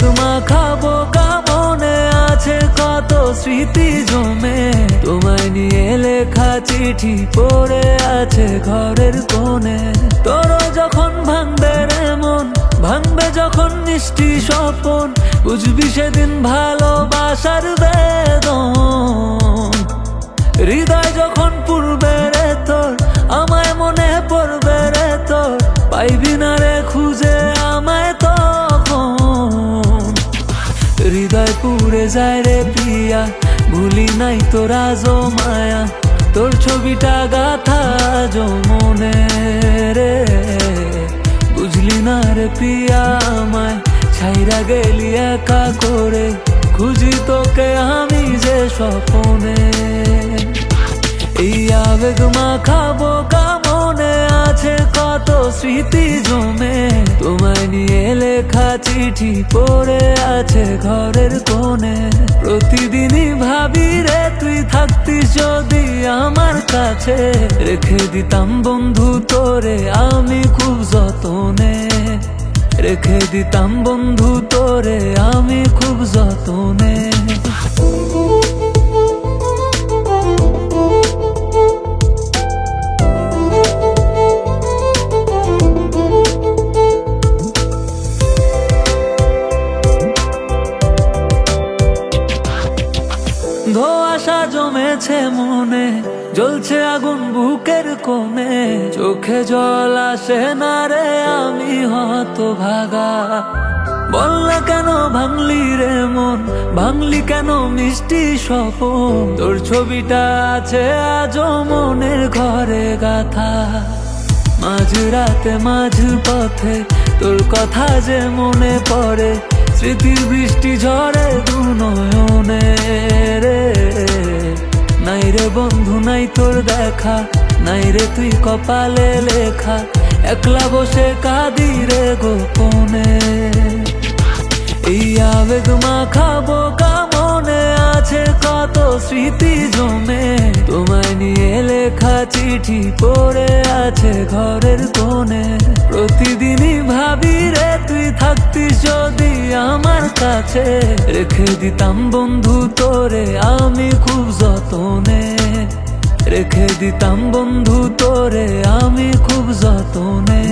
আবেগ মাখাবো কামনে আছে কত স্মৃতি জমে, তোমায় নিয়ে লেখা চিঠি পড়ে আছে ঘরের কোণে। তোর যখন ভাঙবে রে মন, ভাঙবে যখন মিষ্টি স্বপন, বুঝবি সেদিন ভালোবাসার বেদন। হৃদয় যখন পুরবে রে তোর, আমায় মনে পড়বে রে তোর, পাইবি না রে খুঁজে আমায় তখন। হৃদয় পুড়ে যায় রে প্রিয়া, ভুলি নাই তোর আজও মায়া, তোর ছবিটা গাথা আজও মনে রে। বুঝলি না রে প্রিয়া আমায়, ছাইরা গেলি একা করে, খুঁজি তোকে আমি যে স্বপনে। এই আবেগ মাখাবো কামনে আছে কত স্মৃতি জমে, তোমায় নিয়ে লেখা চিঠি পড়ে আছে ঘরের কোণে। প্রতিদিনই ভাবি রে তুই থাকতিস যদি আমার কাছে, রেখে দিতাম বন্ধু তোরে আমি খুব যতনে, রেখে দিতাম বন্ধু তোরে আমি খুব যতনে। ধোঁয়াশা জমেছে মনে, জ্বলছে আগুন বুকের কোণে, চোখে জল আসে না রে আমি হতভাগা। বল না কেন ভাঙলি রে মন, ভাঙলি কেন মিষ্টি স্বপন, তোর ছবিটা আছে আজও মনের ঘরে গাথা। মাঝ রাতে মাঝ পথে তোর কথা যে মনে পড়ে, স্মৃতির বৃষ্টি ঝরে দু নয়নে রে। নাই রে বন্ধু নাই তোর দেখা, নাই রে তুই কপালে লেখা, একলা বসে কাঁদি রে গোপনে। এই আবেগ মাখাবো কামনে আছে কত স্মৃতি জমে, তোমায় নিয়ে লেখা চিঠি পড়ে আছে ঘরের কোণে। প্রতিদিনই ভাবি রে তুই থাকতিস যদি আমার কাছে, রেখে দিতাম বন্ধু তোরে আমি খুব যতনে, রেখে দিতাম বন্ধু তোরে আমি খুব যতনে।